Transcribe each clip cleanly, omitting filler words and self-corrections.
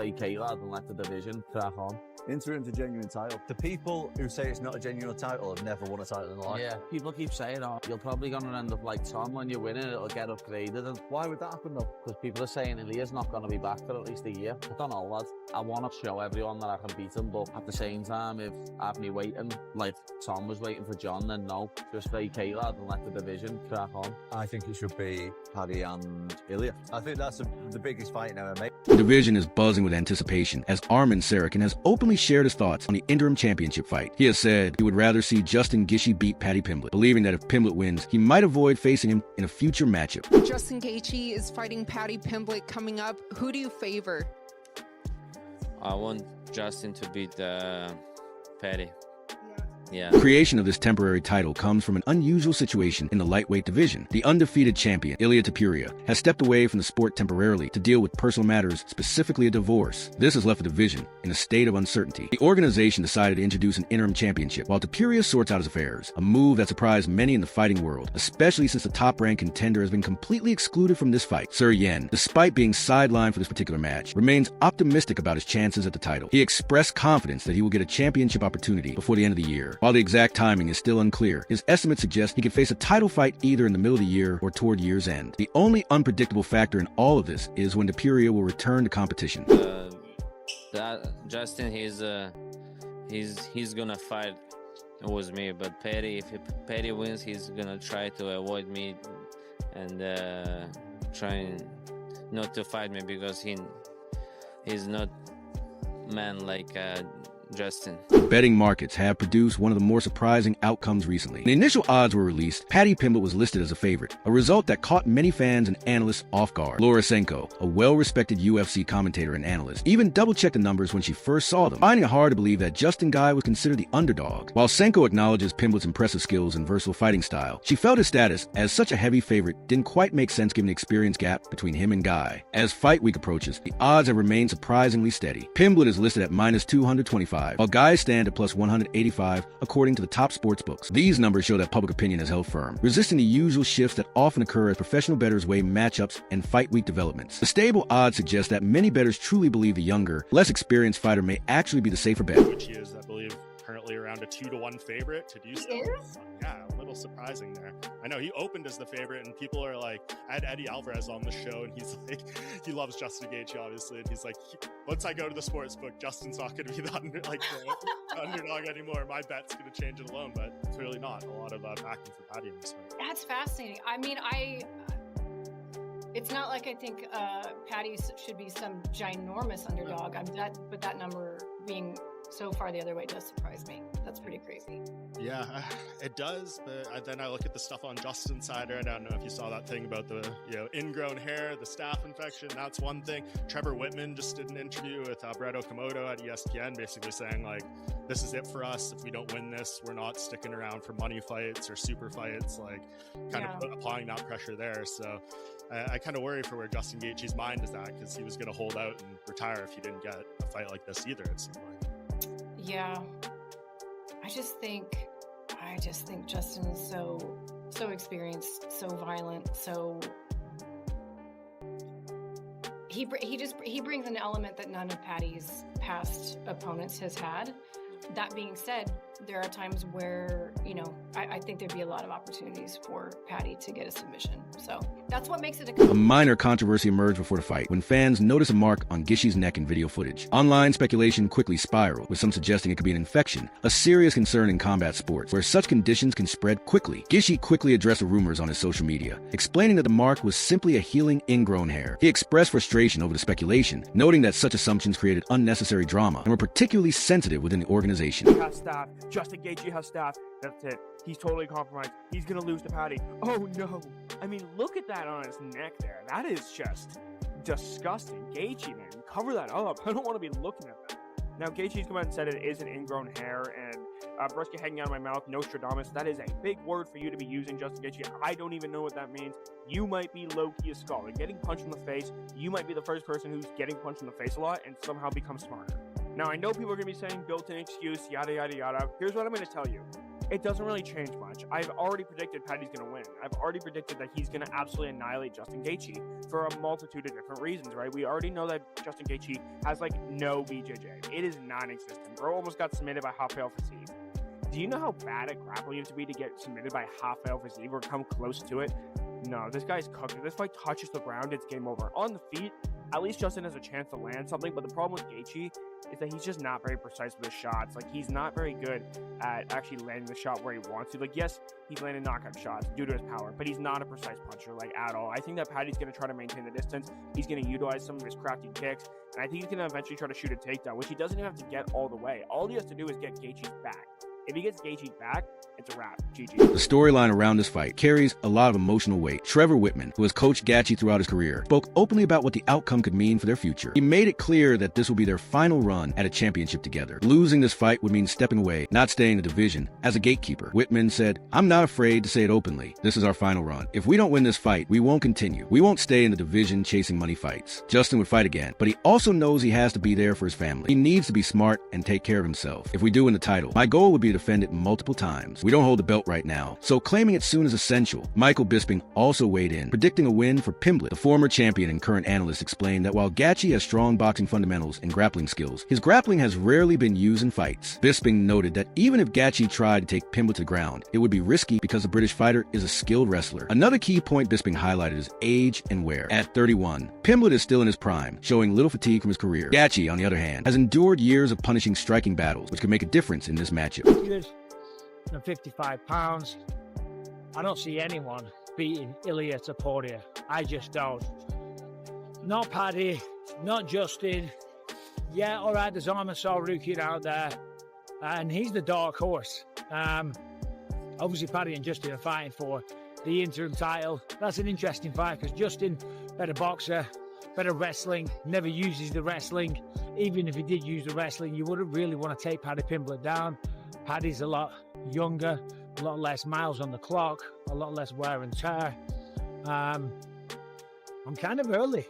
vacate lad and let the division crack on. Interim's a genuine title. The people who say it's not a genuine title have never won a title in life. Yeah, people keep saying, oh, you're probably going to end up like Tom when you win it, it'll get upgraded. And why would that happen though? Because people are saying Ilia's not going to be back for at least a year. I don't know, lad. I want to show everyone that I can beat him, but at the same time, if I have me waiting, like Tom was waiting for John, then no. Just vacate lad and let the division crack on. I think it should be Paddy and Ilya. I think that's the biggest fight in MMA. The division is buzzing with anticipation as Arman Sarakin has openly shared his thoughts on the interim championship fight. He has said he would rather see Justin Gaethje beat Paddy Pimblett, believing that if Pimblett wins, he might avoid facing him in a future matchup. Justin Gaethje is fighting Paddy Pimblett coming up. Who do you favor? I want Justin to beat Paddy. Yeah. The creation of this temporary title comes from an unusual situation in the lightweight division. The undefeated champion, Ilia Topuria, has stepped away from the sport temporarily to deal with personal matters, specifically a divorce. This has left the division in a state of uncertainty. The organization decided to introduce an interim championship while Topuria sorts out his affairs, a move that surprised many in the fighting world, especially since the top-ranked contender has been completely excluded from this fight. Sir Yen, despite being sidelined for this particular match, remains optimistic about his chances at the title. He expressed confidence that he will get a championship opportunity before the end of the year. While the exact timing is still unclear, his estimates suggest he could face a title fight either in the middle of the year or toward year's end. The only unpredictable factor in all of this is when Topuria will return to competition. Justin, he's gonna fight with me, but Paddy, if Paddy wins, he's gonna try to avoid me and trying not to fight me because he's not man like Justin. Betting markets have produced one of the more surprising outcomes recently. When the initial odds were released, Paddy Pimblett was listed as a favorite, a result that caught many fans and analysts off guard. Laura Senko, a well-respected UFC commentator and analyst, even double-checked the numbers when she first saw them, finding it hard to believe that Justin Guy was considered the underdog. While Senko acknowledges Pimblett's impressive skills and versatile fighting style, she felt his status as such a heavy favorite didn't quite make sense given the experience gap between him and Guy. As fight week approaches, the odds have remained surprisingly steady. Pimblett is listed at -225, while Guy stand at +185 according to the top sports books. These numbers show that public opinion has held firm, resisting the usual shifts that often occur as professional bettors weigh matchups and fight week developments. The stable odds suggest that many bettors truly believe the younger, less experienced fighter may actually be the safer bet. Which he is, I believe, currently around a 2-1 favorite to do so. Yeah, a little surprising there. I know he opened as the favorite, and people are like, I had Eddie Alvarez on the show, and he's like, he loves Justin Gaethje, obviously, and he's like, once I go to the sports book, Justin's not going to be the underdog anymore. My bet's going to change it alone, but clearly not. A lot of backing for Paddy in this one. That's fascinating. I mean, it's not like I think Paddy should be some ginormous underdog. But that number being so far the other way does surprise me. That's pretty crazy. Yeah, it does. But then I look at the stuff on Justin's side. I don't know if you saw that thing about the ingrown hair, the staph infection. That's one thing. Trevor Whitman just did an interview with Brett Okamoto at ESPN, basically saying like, this is it for us. If we don't win this, we're not sticking around for money fights or super fights. Like, kind of applying that pressure there. So I kind of worry for where Justin Gaethje's mind is at, because he was going to hold out and retire if he didn't get a fight like this either, it seemed like. Yeah, I just think Justin is so experienced, so violent, so he brings an element that none of Paddy's past opponents has had. That being said, there are times where, I think there'd be a lot of opportunities for Paddy to get a submission. So that's what makes it a minor controversy emerged before the fight when fans noticed a mark on Gaethje's neck in video footage. Online speculation quickly spiraled, with some suggesting it could be an infection, a serious concern in combat sports where such conditions can spread quickly. Gaethje quickly addressed the rumors on his social media, explaining that the mark was simply a healing ingrown hair. He expressed frustration over the speculation, noting that such assumptions created unnecessary drama and were particularly sensitive within the organization. He has staff. Justin Gaethje has staff. That's it. He's totally compromised. He's gonna lose to Paddy. Oh no! I mean, look at that on his neck there. That is just disgusting. Gaethje, man, cover that up. I don't want to be looking at that. Now, Gaethje's come out and said it is an ingrown hair, and brisket hanging out of my mouth, Nostradamus. That is a big word for you to be using, Justin Gaethje. I don't even know what that means. You might be low-key a scholar. Getting punched in the face, you might be the first person who's getting punched in the face a lot and somehow become smarter. Now, I know people are going to be saying built-in excuse, yada, yada, yada. Here's what I'm going to tell you. it doesn't really change much. I've already predicted Paddy's going to win. I've already predicted that he's going to absolutely annihilate Justin Gaethje for a multitude of different reasons, right? We already know that Justin Gaethje has like no BJJ. It is non-existent. Bro almost got submitted by Rafael Fiziev. Do you know how bad at grappling you have to be to get submitted by Rafael Fiziev or come close to it? No, this guy's cooked. If this fight touches the ground, it's game over. On the feet, at least Justin has a chance to land something, but the problem with Gaethje is that he's just not very precise with his shots. Like, he's not very good at actually landing the shot where he wants to. Like, yes, he's landing knockout shots due to his power, but he's not a precise puncher, like, at all. I think that Paddy's going to try to maintain the distance. He's going to utilize some of his crafty kicks, and I think he's going to eventually try to shoot a takedown, which he doesn't even have to get all the way. All he has to do is get Gaethje's back. If he gets Gaethje back, it's a wrap. GG. The storyline around this fight carries a lot of emotional weight. Trevor Whitman, who has coached Gaethje throughout his career, spoke openly about what the outcome could mean for their future. He made it clear that this will be their final run at a championship together. Losing this fight would mean stepping away, not staying in the division, as a gatekeeper. Whitman said, "I'm not afraid to say it openly. This is our final run. If we don't win this fight, we won't continue. We won't stay in the division chasing money fights." Justin would fight again, but he also knows he has to be there for his family. He needs to be smart and take care of himself. If we do win the title, my goal would be to defend it multiple times. We don't hold the belt right now, so claiming it soon is essential. Michael Bisping also weighed in, predicting a win for Pimblett. The former champion and current analyst explained that while Gaethje has strong boxing fundamentals and grappling skills, his grappling has rarely been used in fights. Bisping noted that even if Gaethje tried to take Pimblett to the ground, it would be risky because the British fighter is a skilled wrestler. Another key point Bisping highlighted is age and wear. At 31, Pimblett is still in his prime, showing little fatigue from his career. Gaethje, on the other hand, has endured years of punishing striking battles, which could make a difference in this matchup. And 55 pounds. I don't see anyone beating Ilia Topuria. I just don't. Not Paddy, not Justin. Yeah, all right, there's Arman Sarukian out there, and he's the dark horse. Obviously, Paddy and Justin are fighting for the interim title. That's an interesting fight because Justin, better boxer, better wrestling, never uses the wrestling. Even if he did use the wrestling, you wouldn't really want to take Paddy Pimblett down. Paddy's a lot younger, a lot less miles on the clock, a lot less wear and tear. I'm kind of early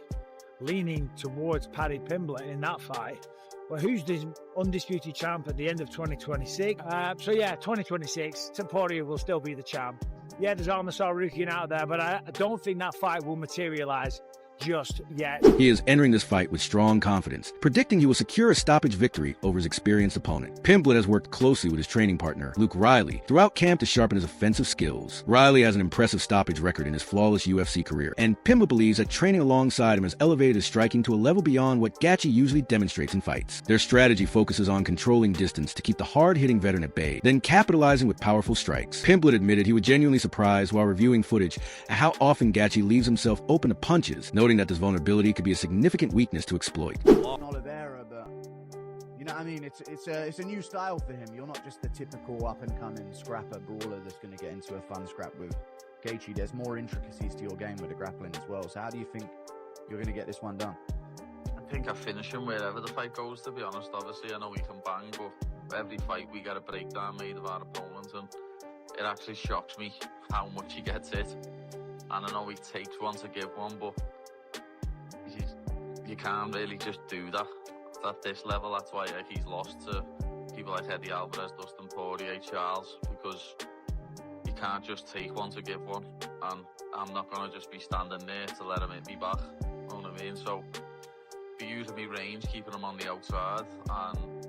leaning towards Paddy Pimblett in that fight. But who's the undisputed champ at the end of 2026? So yeah, 2026, Topuria will still be the champ. Yeah, there's Arman Sarukian out there, but I don't think that fight will materialize just yet. He is entering this fight with strong confidence, predicting he will secure a stoppage victory over his experienced opponent. Pimblett has worked closely with his training partner, Luke Riley, throughout camp to sharpen his offensive skills. Riley has an impressive stoppage record in his flawless UFC career, and Pimblett believes that training alongside him has elevated his striking to a level beyond what Gaethje usually demonstrates in fights. Their strategy focuses on controlling distance to keep the hard-hitting veteran at bay, then capitalizing with powerful strikes. Pimblett admitted he was genuinely surprised while reviewing footage at how often Gaethje leaves himself open to punches, noting that this vulnerability could be a significant weakness to exploit. Oliveira, but you know what I mean? It's a new style for him. You're not just the typical up-and-coming scrapper brawler that's going to get into a fun scrap with Gaethje. There's more intricacies to your game with the grappling as well. So how do you think you're going to get this one done? I think I finish him wherever the fight goes, to be honest. Obviously, I know he can bang, but every fight we get a breakdown made of our opponent, and it actually shocks me how much he gets hit. And I know he takes one to give one, but you can't really just do that at this level. That's why he's lost to people like Eddie Alvarez, Dustin Poirier, Charles, because you can't just take one to give one, and I'm not going to just be standing there to let him hit me back, you know what I mean? So be using me range, keeping him on the outside, and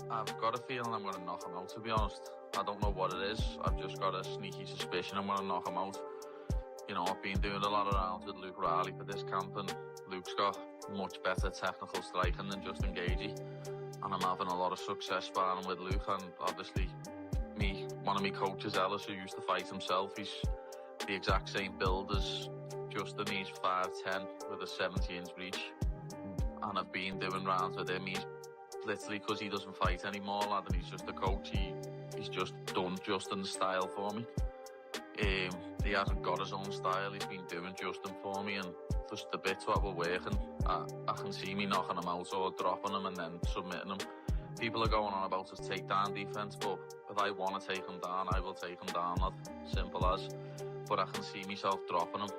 I've got a feeling I'm going to knock him out, to be honest. I don't know what it is, I've just got a sneaky suspicion I'm going to knock him out. You know, I've been doing a lot of rounds with Luke Riley for this camp, and Luke's got much better technical striking than Justin Gaethje, and I'm having a lot of success sparring with Luke. And obviously one of my coaches, Ellis, who used to fight himself, he's the exact same build as Justin. He's 5'10" with a 70-inch reach, and I've been doing rounds with him. He's literally, because he doesn't fight anymore, lad, and he's just a coach, he's just done Justin's style for me. He hasn't got his own style, he's been doing Justin for me, and just the bits what we're working, I can see me knocking him out or dropping him and then submitting him. People are going on about his takedown defense, but if I want to take him down, I will take him down, lad. Simple as. But I can see myself dropping him.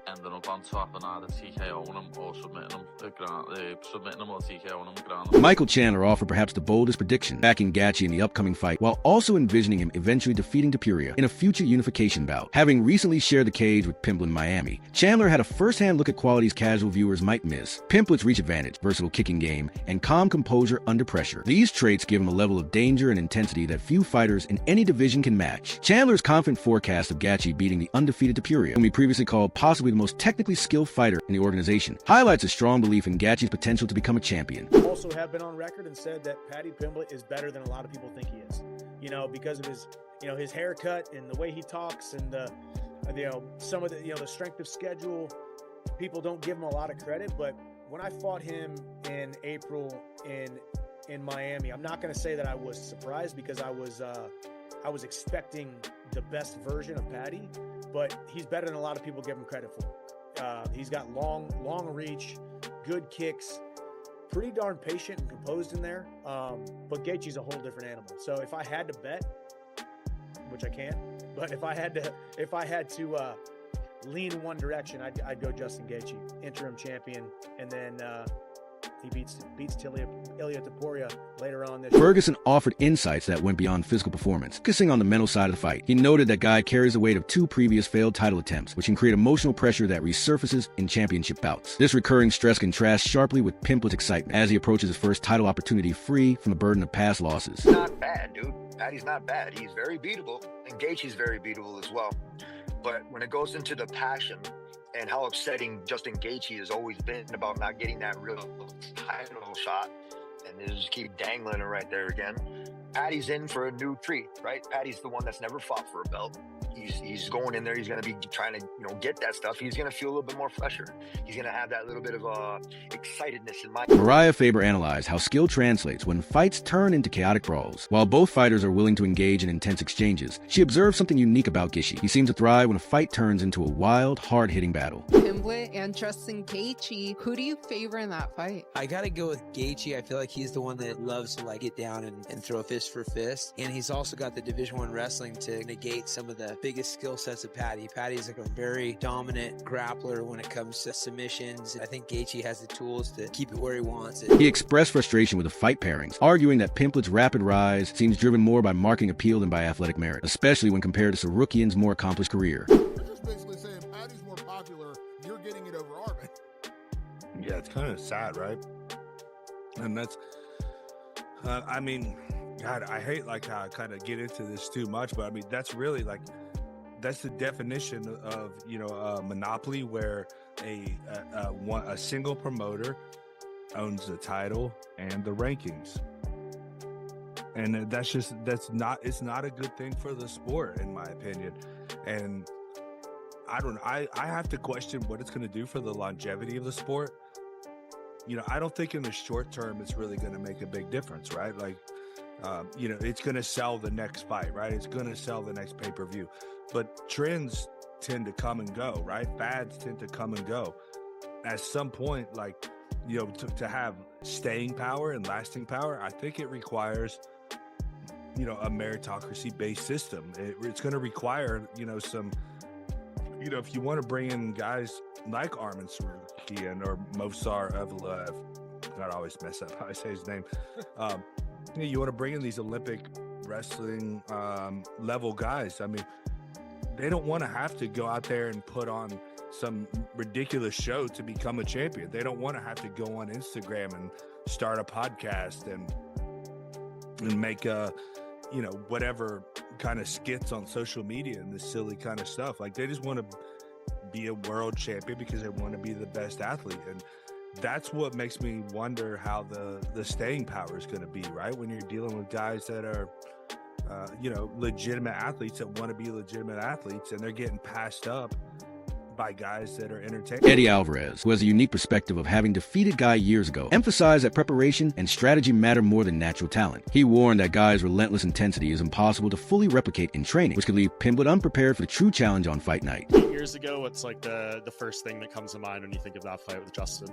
ending up on top and either TKOing him or submitting him or TKOing him ground. Michael Chandler offered perhaps the boldest prediction, backing Gaethje in the upcoming fight, while also envisioning him eventually defeating Topuria in a future unification bout. Having recently shared the cage with Pimblett in Miami, Chandler had a first-hand look at qualities casual viewers might miss: Pimblett's reach advantage, versatile kicking game, and calm composure under pressure. These traits give him a level of danger and intensity that few fighters in any division can match. Chandler's confident forecast of Gaethje beating the undefeated Topuria, whom he previously called possibly the most technically skilled fighter in the organization, highlights a strong belief in Gaethje's potential to become a champion. Also have been on record and said that Paddy Pimblett is better than a lot of people think he is. You know, because of his, you know, his haircut and the way he talks and you know, some of the, you know, the strength of schedule. People don't give him a lot of credit, but when I fought him in April in Miami, I'm not going to say that I was surprised, because I was expecting the best version of Paddy, but he's better than a lot of people give him credit for. He's got long reach, good kicks, pretty darn patient and composed in there. But Gaethje's a whole different animal. So if I had to bet, which I can't, but if I had to lean in one direction, I'd go Justin Gaethje, interim champion, and then he beats Ilia Topuria later on this year. Ferguson offered insights that went beyond physical performance, focusing on the mental side of the fight. He noted that Guy carries the weight of 2 previous failed title attempts, which can create emotional pressure that resurfaces in championship bouts. This recurring stress contrasts sharply with Pimblett's excitement as he approaches his first title opportunity free from the burden of past losses. Not bad, dude. Paddy's not bad. He's very beatable, and Gaethje's very beatable as well. But when it goes into the passion and how upsetting Justin Gaethje has always been about not getting that real title shot, and they just keep dangling it right there again, Paddy's in for a new treat, right? Paddy's the one that's never fought for a belt. He's going in there. He's going to be trying to, you know, get that stuff. He's going to feel a little bit more fresher. He's going to have that little bit of excitedness in mind. Mariah Faber analyzed how skill translates when fights turn into chaotic brawls. While both fighters are willing to engage in intense exchanges, she observed something unique about Gaethje. He seems to thrive when a fight turns into a wild, hard-hitting battle. Pimblett and Justin Gaethje, who do you favor in that fight? I gotta go with Gaethje. I feel like he's the one that loves to get down and throw fist for fist, and he's also got the Division I wrestling to negate some of the biggest skill sets of Paddy. Paddy's a very dominant grappler when it comes to submissions. I think Gaethje has the tools to keep it where he wants it. He expressed frustration with the fight pairings, arguing that Pimblett's rapid rise seems driven more by marketing appeal than by athletic merit, especially when compared to Sarukian's more accomplished career. You're just basically saying Paddy's more popular, you're getting it over Armin. Yeah, it's kind of sad, right? And that's, I mean, God, I hate how I kind of get into this too much, but I mean, that's really that's the definition of, you know, a monopoly, where a single promoter owns the title and the rankings, and it's not a good thing for the sport, in my opinion. And I have to question what it's going to do for the longevity of the sport. You know, I don't think in the short term it's really going to make a big difference, right? You know, it's going to sell the next fight, right? It's going to sell the next pay-per-view. But trends tend to come and go, right? Fads tend to come and go. At some point, you know, to have staying power and lasting power, I think it requires, you know, a meritocracy-based system. It's going to require, you know, some, you know, if you want to bring in guys like Armin Sarukian or Movsar Evloev, I always mess up how I say his name. You want to bring in these Olympic wrestling level guys. I mean, they don't want to have to go out there and put on some ridiculous show to become a champion. They don't want to have to go on Instagram and start a podcast and make you know, whatever kind of skits on social media and this silly kind of stuff. They just want to be a world champion because they want to be the best athlete. And that's what makes me wonder how the staying power is going to be, right? When you're dealing with guys that are, you know, legitimate athletes that want to be legitimate athletes, and they're getting passed up by guys that are entertaining. Eddie Alvarez, who has a unique perspective of having defeated Guy years ago, emphasized that preparation and strategy matter more than natural talent. He warned that Guy's relentless intensity is impossible to fully replicate in training, which could leave Pimblett unprepared for the true challenge on fight night. 8 years ago, what's the first thing that comes to mind when you think of that fight with Justin?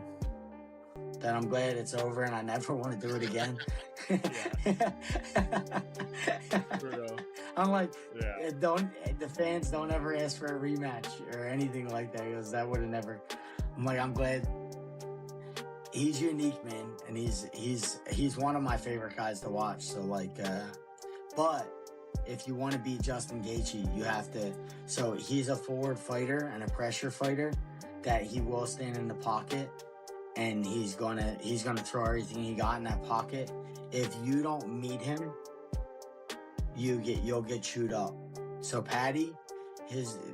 that I'm glad it's over and I never want to do it again. I'm like, the fans don't ever ask for a rematch or anything like that, because that would have never. I'm like, I'm glad. He's unique, man, and he's one of my favorite guys to watch. So like, but if you want to beat Justin Gaethje, you have to. So he's a forward fighter and a pressure fighter that he will stand in the pocket, and he's gonna throw everything he got in that pocket. If you don't meet him, you'll get chewed up. So Paddy,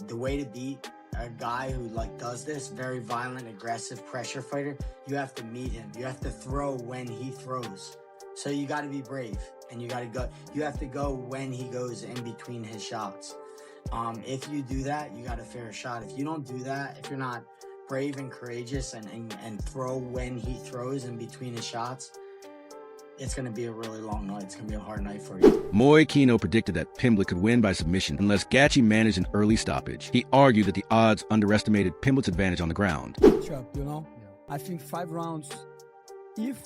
the way to beat a guy who like does this very violent, aggressive pressure fighter, you have to meet him. You have to throw when he throws. So you got to be brave, and you have to go when he goes in between his shots. If you do that, you got a fair shot. If you don't do that, if you're not brave and courageous and throw when he throws in between his shots, it's going to be a really long night. It's going to be a hard night for you. Moy Kino predicted that Pimblett could win by submission unless Gaethje managed an early stoppage. He argued that the odds underestimated Pimblett's advantage on the ground. You know, I think 5 rounds. If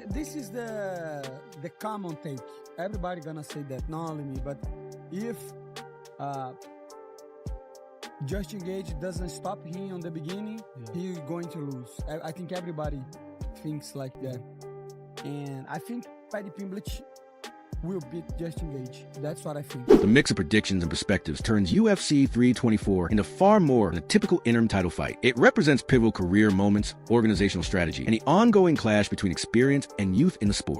this is the common take, everybody gonna say that, not only me, but if Justin Gaethje doesn't stop him on the beginning, he's going to lose. I think everybody thinks like that, and I think Paddy Pimblett will beat Justin Gaethje. That's what I think. The mix of predictions and perspectives turns UFC 324 into far more than a typical interim title fight. It represents pivotal career moments, organizational strategy, and the ongoing clash between experience and youth in the sport.